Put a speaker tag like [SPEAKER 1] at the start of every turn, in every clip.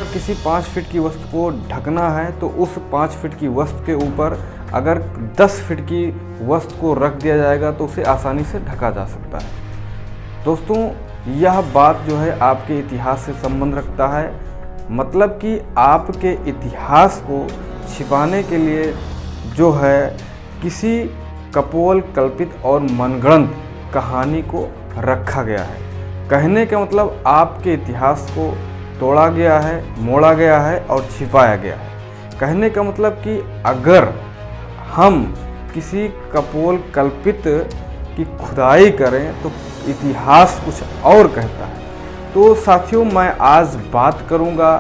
[SPEAKER 1] किसी 5 फीट की वस्तु को ढकना है तो उस 5 फीट की वस्तु के ऊपर अगर 10 फीट की वस्तु को रख दिया जाएगा तो उसे आसानी से ढका जा सकता है। दोस्तों, यह बात जो है आपके इतिहास से संबंध रखता है, मतलब कि आपके इतिहास को छिपाने के लिए जो है किसी कपोल कल्पित और मनगढ़ंत कहानी को रखा गया है। कहने का मतलब आपके इतिहास को तोड़ा गया है, मोड़ा गया है और छिपाया गया है। कहने का मतलब कि अगर हम किसी कपोल कल्पित की खुदाई करें तो इतिहास कुछ और कहता है। तो साथियों, मैं आज बात करूंगा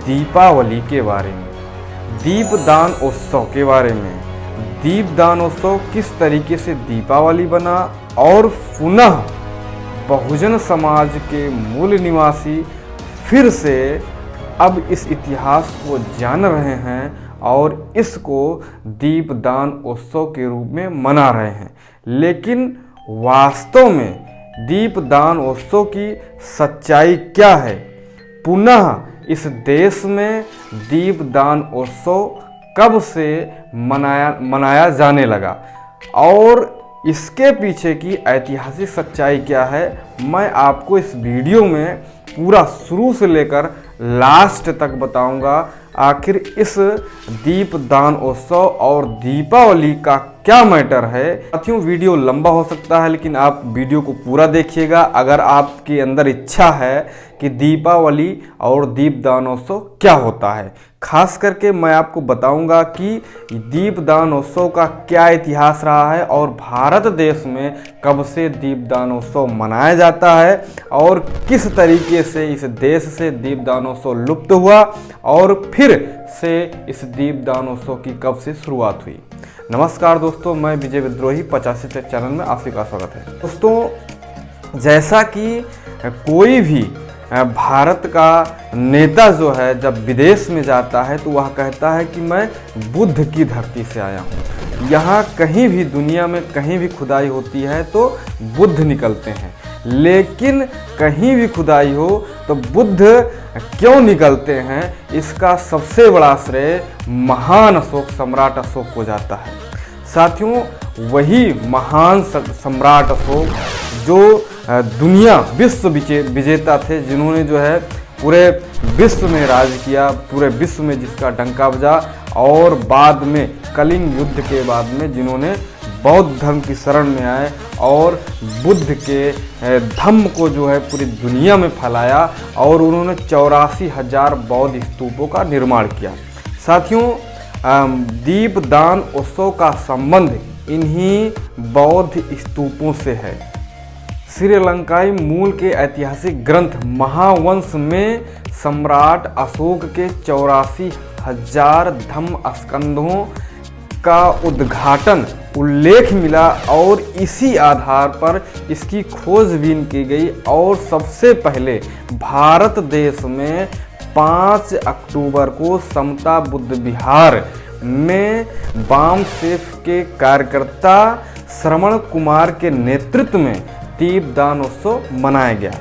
[SPEAKER 1] दीपावली के बारे में, दीपदान उत्सव के बारे में। दीपदान उत्सव किस तरीके से दीपावली बना और पुनः बहुजन समाज के मूल निवासी फिर से अब इस इतिहास को जान रहे हैं और इसको दीपदान उत्सव के रूप में मना रहे हैं। लेकिन वास्तव में दीपदान उत्सव की सच्चाई क्या है? पुनः इस देश में दीपदान उत्सव कब से मनाया जाने लगा और इसके पीछे की ऐतिहासिक सच्चाई क्या है, मैं आपको इस वीडियो में पूरा शुरू से लेकर लास्ट तक बताऊंगा। आखिर इस दीपदान उत्सव और दीपावली का क्या मैटर है। साथियों, वीडियो लंबा हो सकता है लेकिन आप वीडियो को पूरा देखिएगा अगर आपके अंदर इच्छा है कि दीपावली और दीपदान उत्सव क्या होता है। खास करके मैं आपको बताऊंगा कि दीपदान उत्सव का क्या इतिहास रहा है और भारत देश में कब से दीपदान उत्सव मनाया जाता है और किस तरीके से इस देश से दीपदान उत्सव लुप्त हुआ और फिर से इस दीपदान उत्सव की कब से शुरुआत हुई। नमस्कार दोस्तों, मैं विजय विद्रोही 85 टेक चैनल में आप सभी का स्वागत है। दोस्तों, जैसा कि कोई भी भारत का नेता जो है जब विदेश में जाता है तो वह कहता है कि मैं बुद्ध की धरती से आया हूँ। यहाँ कहीं भी दुनिया में कहीं भी खुदाई होती है तो बुद्ध निकलते हैं, लेकिन कहीं भी खुदाई हो तो बुद्ध क्यों निकलते हैं, इसका सबसे बड़ा श्रेय महान अशोक, सम्राट अशोक को जाता है। साथियों, वही महान सम्राट अशोक जो दुनिया विश्व विजेता थे, जिन्होंने जो है पूरे विश्व में राज किया, पूरे विश्व में जिसका डंका बजा और बाद में कलिंग युद्ध के बाद में जिन्होंने बौद्ध धर्म की शरण में आए और बुद्ध के धम्म को जो है पूरी दुनिया में फैलाया और उन्होंने 84,000 बौद्ध स्तूपों का निर्माण किया। साथियों, दीपदान उत्सव का संबंध इन्हीं बौद्ध स्तूपों से है। श्रीलंकाई मूल के ऐतिहासिक ग्रंथ महावंश में सम्राट अशोक के 84,000 धम्म स्कंधों का उद्घाटन उल्लेख मिला और इसी आधार पर इसकी खोजबीन की गई और सबसे पहले भारत देश में 5 अक्टूबर को समता बुद्ध विहार में वामसेफ के कार्यकर्ता श्रवण कुमार के नेतृत्व में दीपदान उत्सव मनाया गया।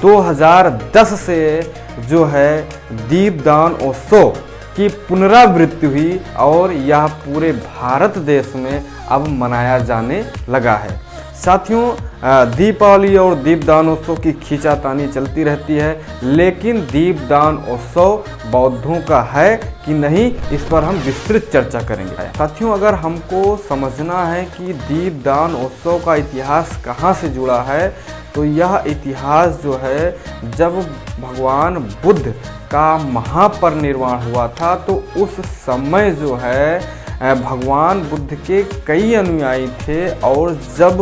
[SPEAKER 1] 2010 से जो है दीपदान उत्सव की पुनरावृत्ति हुई और यह पूरे भारत देश में अब मनाया जाने लगा है। साथियों, दीपावली और दीपदान उत्सव की खींचातानी चलती रहती है, लेकिन दीपदान उत्सव बौद्धों का है कि नहीं, इस पर हम विस्तृत चर्चा करेंगे। साथियों, अगर हमको समझना है कि दीपदान उत्सव का इतिहास कहाँ से जुड़ा है तो यह इतिहास जो है जब भगवान बुद्ध का महापरिनिर्वाण हुआ था तो उस समय जो है भगवान बुद्ध के कई अनुयायी थे और जब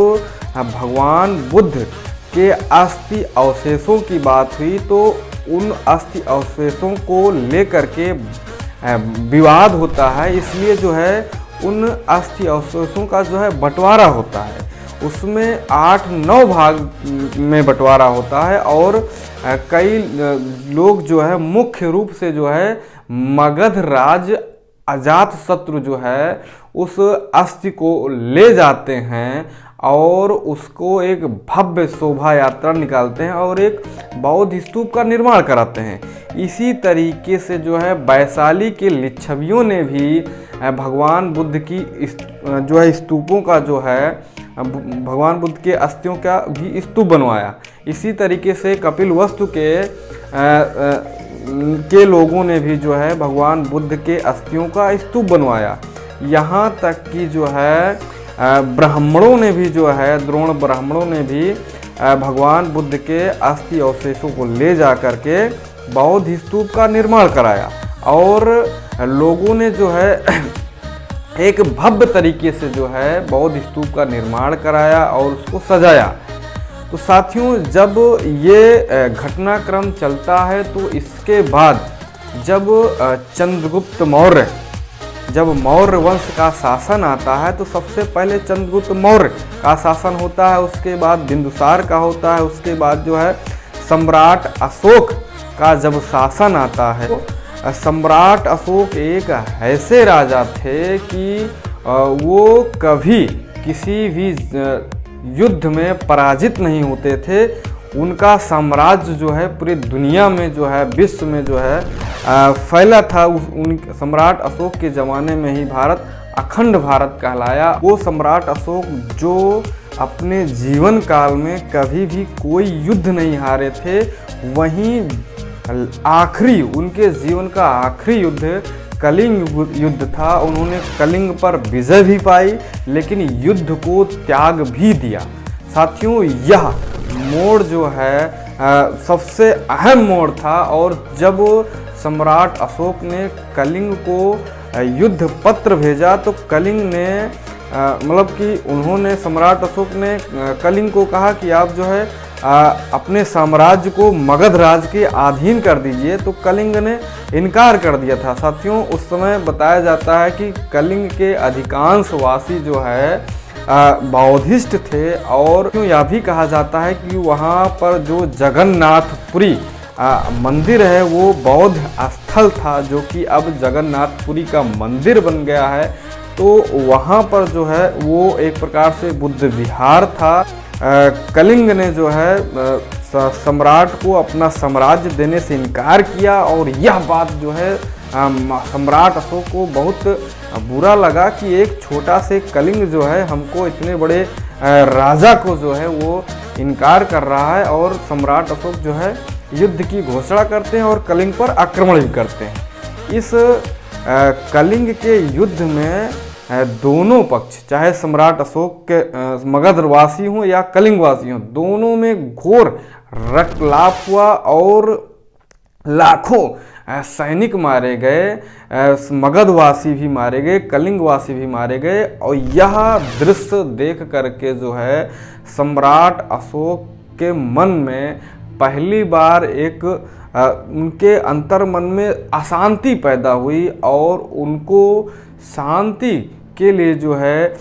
[SPEAKER 1] भगवान बुद्ध के अस्थि अवशेषों की बात हुई तो उन अस्थि अवशेषों को लेकर के विवाद होता है, इसलिए जो है उन अस्थि अवशेषों का जो है बंटवारा होता है। उसमें 8-9 भाग में बंटवारा होता है और कई लोग जो है मुख्य रूप से जो है मगध राज अजातशत्रु जो है उस अस्थि को ले जाते हैं और उसको एक भव्य शोभा यात्रा निकालते हैं और एक बौद्ध स्तूप का निर्माण कराते हैं। इसी तरीके से जो है वैशाली के लिच्छवियों ने भी भगवान बुद्ध की जो है स्तूपों का जो है भगवान बुद्ध के अस्थियों का भी स्तूप बनवाया। इसी तरीके से कपिलवस्तु के लोगों ने भी जो है भगवान बुद्ध के अस्थियों का स्तूप बनवाया। यहाँ तक कि जो है ब्राह्मणों ने भी जो है द्रोण ब्राह्मणों ने भी भगवान बुद्ध के अस्थि अवशेषों को ले जा कर के बौद्ध स्तूप का निर्माण कराया और लोगों ने जो है एक भव्य तरीके से जो है बौद्ध स्तूप का निर्माण कराया और उसको सजाया। तो साथियों, जब ये घटनाक्रम चलता है तो इसके बाद जब चंद्रगुप्त मौर्य, जब मौर्य वंश का शासन आता है तो सबसे पहले चंद्रगुप्त मौर्य का शासन होता है, उसके बाद बिंदुसार का होता है, उसके बाद जो है सम्राट अशोक का जब शासन आता है तो सम्राट अशोक एक ऐसे राजा थे कि वो कभी किसी भी युद्ध में पराजित नहीं होते थे। उनका साम्राज्य जो है पूरी दुनिया में जो है विश्व में जो है फैला था। उन सम्राट अशोक के ज़माने में ही भारत अखंड भारत कहलाया। वो सम्राट अशोक जो अपने जीवन काल में कभी भी कोई युद्ध नहीं हारे थे, वहीं आखिरी उनके जीवन का आखिरी युद्ध कलिंग युद्ध था। उन्होंने कलिंग पर विजय भी पाई लेकिन युद्ध को त्याग भी दिया। साथियों, यह मोड़ जो है सबसे अहम मोड़ था और जब सम्राट अशोक ने कलिंग को युद्ध पत्र भेजा तो कलिंग ने मतलब कि उन्होंने सम्राट अशोक ने कलिंग को कहा कि आप जो है अपने साम्राज्य को मगध राज के अधीन कर दीजिए, तो कलिंग ने इनकार कर दिया था। साथियों, उस समय बताया जाता है कि कलिंग के अधिकांश वासी जो है बौद्धिस्ट थे और यह भी कहा जाता है कि वहाँ पर जो जगन्नाथपुरी मंदिर है वो बौद्ध स्थल था, जो कि अब जगन्नाथपुरी का मंदिर बन गया है। तो वहाँ पर जो है वो एक प्रकार से बुद्ध विहार था। कलिंग ने जो है सम्राट को अपना साम्राज्य देने से इनकार किया और यह बात जो है सम्राट अशोक को बहुत बुरा लगा कि एक छोटा से कलिंग जो है हमको इतने बड़े राजा को जो है वो इनकार कर रहा है। और सम्राट अशोक जो है युद्ध की घोषणा करते हैं और कलिंग पर आक्रमण भी करते हैं। इस कलिंग के युद्ध में दोनों पक्ष, चाहे सम्राट अशोक के मगधवासी हों या कलिंगवासी हों, दोनों में घोर रक्तलाप हुआ और लाखों सैनिक मारे गए, मगधवासी भी मारे गए, कलिंगवासी भी मारे गए। और यह दृश्य देख करके जो है सम्राट अशोक के मन में पहली बार एक उनके अंतर्मन में अशांति पैदा हुई और उनको शांति के लिए जो है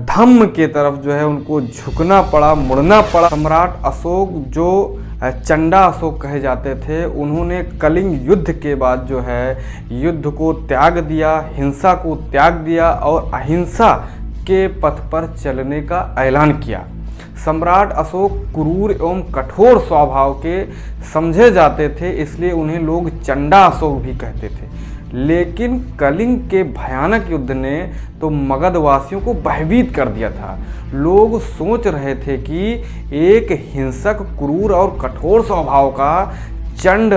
[SPEAKER 1] धम्म के तरफ जो है उनको झुकना पड़ा, मुड़ना पड़ा। सम्राट अशोक जो चंडा अशोक कहे जाते थे, उन्होंने कलिंग युद्ध के बाद जो है युद्ध को त्याग दिया, हिंसा को त्याग दिया और अहिंसा के पथ पर चलने का ऐलान किया। सम्राट अशोक क्रूर एवं कठोर स्वभाव के समझे जाते थे, इसलिए उन्हें लोग चंडा अशोक भी कहते थे। लेकिन कलिंग के भयानक युद्ध ने तो मगधवासियों को भयभीत कर दिया था। लोग सोच रहे थे कि एक हिंसक, क्रूर और कठोर स्वभाव का चंड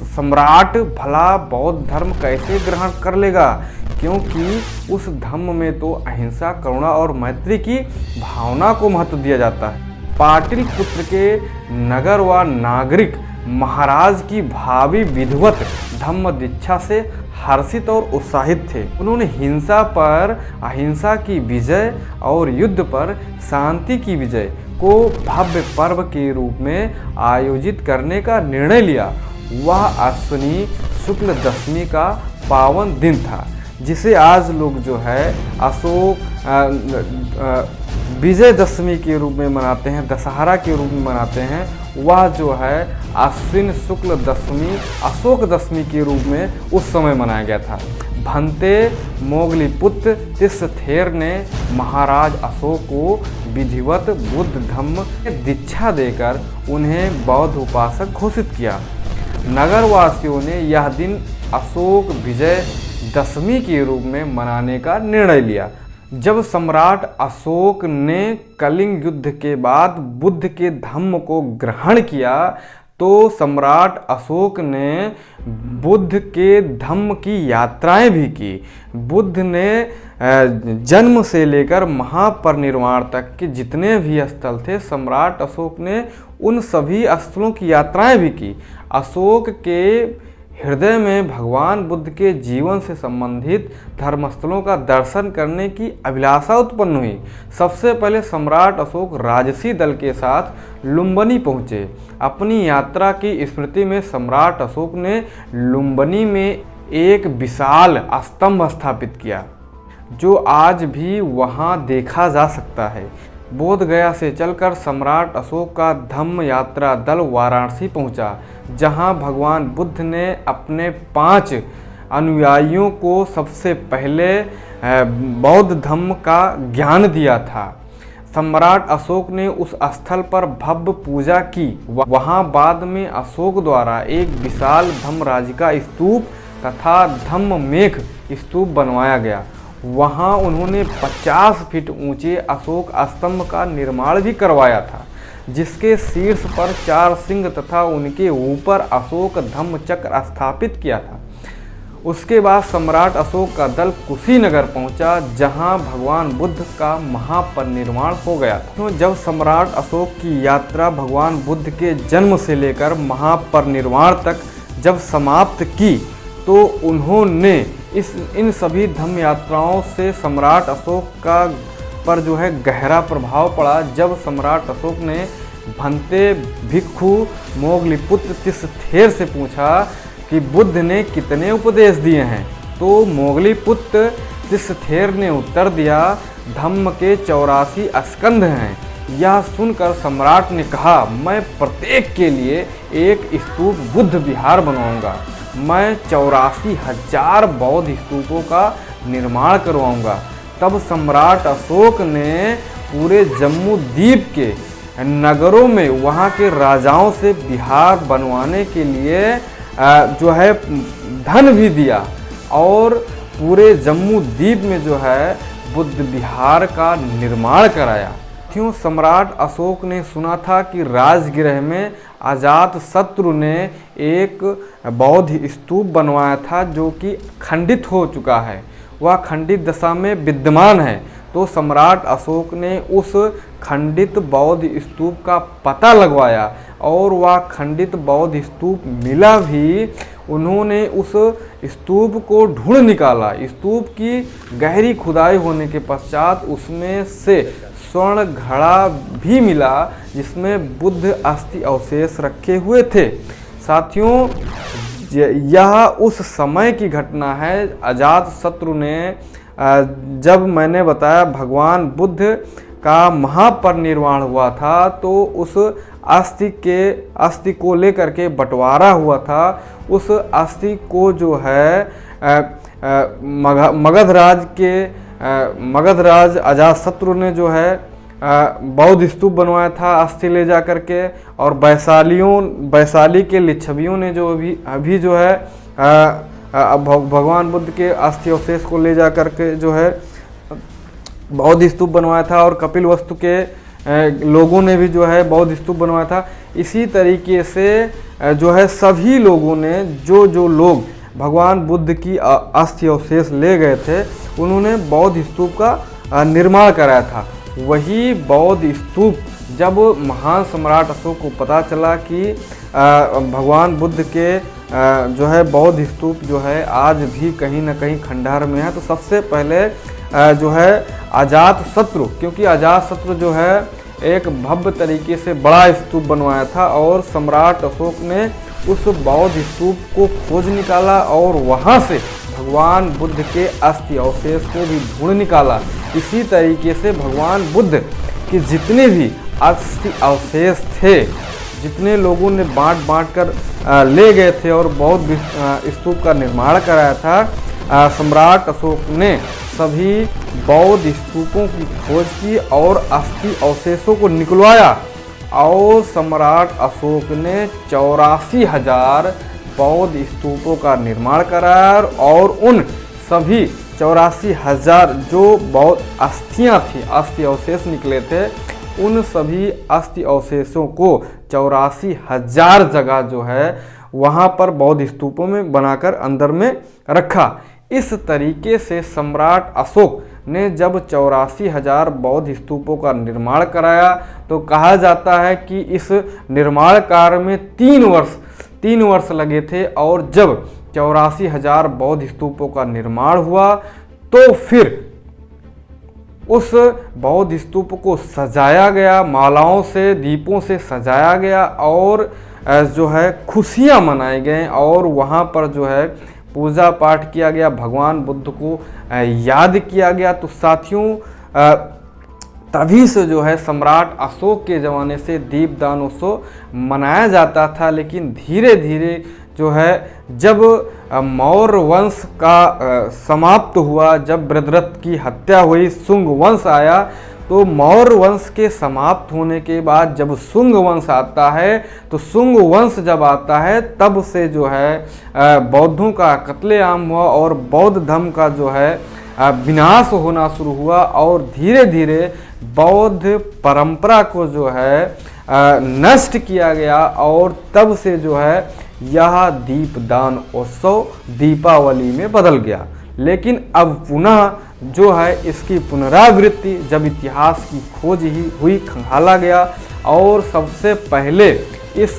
[SPEAKER 1] सम्राट भला बौद्ध धर्म कैसे ग्रहण कर लेगा, क्योंकि उस धर्म में तो अहिंसा, करुणा और मैत्री की भावना को महत्व दिया जाता है। पाटलिपुत्र के नगर व नागरिक महाराज की भावी विधिवत धम्म दीक्षा से हर्षित और उत्साहित थे। उन्होंने हिंसा पर अहिंसा की विजय और युद्ध पर शांति की विजय को भव्य पर्व के रूप में आयोजित करने का निर्णय लिया। वह अश्विनी शुक्ल दशमी का पावन दिन था, जिसे आज लोग जो है अशोक विजयदशमी के रूप में मनाते हैं, दशहरा के रूप में मनाते हैं। वह जो है आश्विन शुक्ल दशमी, अशोक दशमी के रूप में उस समय मनाया गया था। भंते मोगलीपुत्र तिस्थेर ने महाराज अशोक को विधिवत बुद्ध धम्म दीक्षा देकर उन्हें बौद्ध उपासक घोषित किया। नगरवासियों ने यह दिन अशोक विजय दशमी के रूप में मनाने का निर्णय लिया। जब सम्राट अशोक ने कलिंग युद्ध के बाद बुद्ध के धम्म को ग्रहण किया तो सम्राट अशोक ने बुद्ध के धम्म की यात्राएं भी की। बुद्ध ने जन्म से लेकर महापरिनिर्वाण तक के जितने भी स्थल थे, सम्राट अशोक ने उन सभी स्थलों की यात्राएं भी की। अशोक के हृदय में भगवान बुद्ध के जीवन से संबंधित धर्मस्थलों का दर्शन करने की अभिलाषा उत्पन्न हुई। सबसे पहले सम्राट अशोक राजसी दल के साथ लुम्बिनी पहुँचे। अपनी यात्रा की स्मृति में सम्राट अशोक ने लुम्बिनी में एक विशाल स्तंभ स्थापित किया जो आज भी वहां देखा जा सकता है। बोध गया से चलकर सम्राट अशोक का धम्म यात्रा दल वाराणसी पहुंचा, जहां भगवान बुद्ध ने अपने 5 अनुयायियों को सबसे पहले बौद्ध धम्म का ज्ञान दिया था। सम्राट अशोक ने उस स्थल पर भव्य पूजा की। वहां बाद में अशोक द्वारा एक विशाल धम्मराजिका स्तूप तथा धम्ममेघ स्तूप बनवाया गया। वहां उन्होंने 50 फीट ऊंचे अशोक स्तंभ का निर्माण भी करवाया था, जिसके शीर्ष पर 4 सिंह तथा उनके ऊपर अशोक धम्म चक्र स्थापित किया था। उसके बाद सम्राट अशोक का दल कुशीनगर पहुंचा, जहां भगवान बुद्ध का महापरिनिर्वाण हो गया था। तो जब सम्राट अशोक की यात्रा भगवान बुद्ध के जन्म से लेकर महापरिनिर्वाण तक जब समाप्त की तो उन्होंने इन सभी धम्म यात्राओं से सम्राट अशोक का पर जो है गहरा प्रभाव पड़ा। जब सम्राट अशोक ने भंते भिक्खु मोगलीपुत्र तिस्थेर से पूछा कि बुद्ध ने कितने उपदेश दिए हैं, तो मोगलीपुत्र तिस्थेर ने उत्तर दिया, धम्म के 84 स्कंध हैं। यह सुनकर सम्राट ने कहा, मैं प्रत्येक के लिए एक स्तूप बुद्ध विहार बनवाऊंगा। मैं 84,000 बौद्ध स्तूपों का निर्माण करवाऊंगा। तब सम्राट अशोक ने पूरे जम्मू द्वीप के नगरों में वहाँ के राजाओं से विहार बनवाने के लिए जो है धन भी दिया और पूरे जम्मू द्वीप में जो है बुद्ध विहार का निर्माण कराया। क्यों सम्राट अशोक ने सुना था कि राजगृह में अजातशत्रु ने एक बौद्ध स्तूप बनवाया था जो कि खंडित हो चुका है, वह खंडित दशा में विद्यमान है। तो सम्राट अशोक ने उस खंडित बौद्ध स्तूप का पता लगवाया और वह खंडित बौद्ध स्तूप मिला भी। उन्होंने उस स्तूप को ढूंढ निकाला। स्तूप की गहरी खुदाई होने के पश्चात उसमें से स्वर्ण घड़ा भी मिला जिसमें बुद्ध अस्थि अवशेष रखे हुए थे। साथियों, यह उस समय की घटना है। अजातशत्रु ने जब मैंने बताया भगवान बुद्ध का महापरिनिर्वाण हुआ था तो उस अस्थि को लेकर के बंटवारा हुआ था। उस अस्थि को जो है मगध राज अजातशत्रु ने जो है बौद्ध स्तूप बनवाया था अस्थि ले जा करके, और वैशाली के लिच्छवियों ने जो अभी जो है भगवान बुद्ध के अस्थि अवशेष को ले जा करके जो है बौद्ध स्तूप बनवाया था, और कपिलवस्तु के लोगों ने भी जो है बौद्ध स्तूप बनवाया था। इसी तरीके से जो है सभी लोगों ने जो लोग भगवान बुद्ध की अस्थि अवशेष ले गए थे उन्होंने बौद्ध स्तूप का निर्माण कराया था। वही बौद्ध स्तूप जब महान सम्राट अशोक को पता चला कि भगवान बुद्ध के जो है बौद्ध स्तूप जो है आज भी कहीं ना कहीं खंडहर में है, तो सबसे पहले जो है अजातशत्रु, क्योंकि अजातशत्रु जो है एक भव्य तरीके से बड़ा स्तूप बनवाया था और सम्राट अशोक ने उस बौद्ध स्तूप को खोज निकाला और वहाँ से भगवान बुद्ध के अस्थि अवशेष को भी ढूंढ निकाला। इसी तरीके से भगवान बुद्ध के जितने भी अस्थि अवशेष थे, जितने लोगों ने बांट कर ले गए थे और बौद्ध स्तूप का निर्माण कराया था, सम्राट अशोक ने सभी बौद्ध स्तूपों की खोज की और अस्थि अवशेषों को निकलवाया और सम्राट अशोक ने 84,000 बौद्ध स्तूपों का निर्माण कराया और उन सभी 84,000 जो बौद्ध अस्थियां थी, अस्थि अवशेष निकले थे, उन सभी अस्थि अवशेषों को 84,000 जगह जो है वहाँ पर बौद्ध स्तूपों में बनाकर अंदर में रखा। इस तरीके से सम्राट अशोक ने जब 84,000 बौद्ध स्तूपों का निर्माण कराया तो कहा जाता है कि इस निर्माण कार्य में 3 वर्ष लगे थे और जब 84,000 बौद्ध स्तूपों का निर्माण हुआ तो फिर उस बौद्ध स्तूप को सजाया गया, मालाओं से, दीपों से सजाया गया और जो है खुशियाँ मनाई गई और वहाँ पर जो है पूजा पाठ किया गया, भगवान बुद्ध को याद किया गया। तो साथियों तभी से जो है सम्राट अशोक के ज़माने से दीपदान उत्सव मनाया जाता था, लेकिन धीरे धीरे जो है जब मौर्य वंश का समाप्त हुआ, जब बृहद्रथ की हत्या हुई, शुंग वंश आया, तो मौर्य वंश के समाप्त होने के बाद जब शुंग वंश आता है तो शुंग वंश जब आता है तब से जो है बौद्धों का कत्लेआम हुआ और बौद्ध धर्म का जो है विनाश होना शुरू हुआ और धीरे धीरे बौद्ध परंपरा को जो है नष्ट किया गया और तब से जो है यह दीपदान उत्सव दीपावली में बदल गया। लेकिन अब पुनः जो है इसकी पुनरावृत्ति जब इतिहास की खोज ही हुई, खंगाला गया और सबसे पहले इस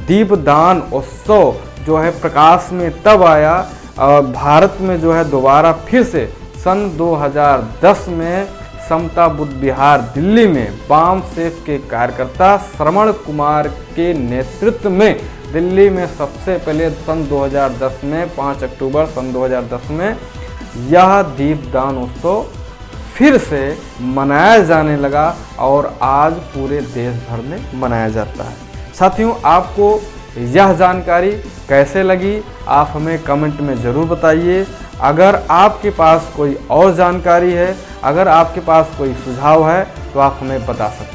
[SPEAKER 1] दीपदान उत्सव जो है प्रकाश में तब आया भारत में जो है दोबारा फिर से सन 2010 में समता बुद्ध विहार दिल्ली में बाम सेफ के कार्यकर्ता श्रवण कुमार के नेतृत्व में दिल्ली में सबसे पहले सन 2010 में 5 अक्टूबर सन 2010 में यह दीपदान उत्सव फिर से मनाया जाने लगा और आज पूरे देश भर में मनाया जाता है। साथियों आपको यह जानकारी कैसे लगी आप हमें कमेंट में ज़रूर बताइए। अगर आपके पास कोई और जानकारी है, अगर आपके पास कोई सुझाव है तो आप हमें बता सकते हैं।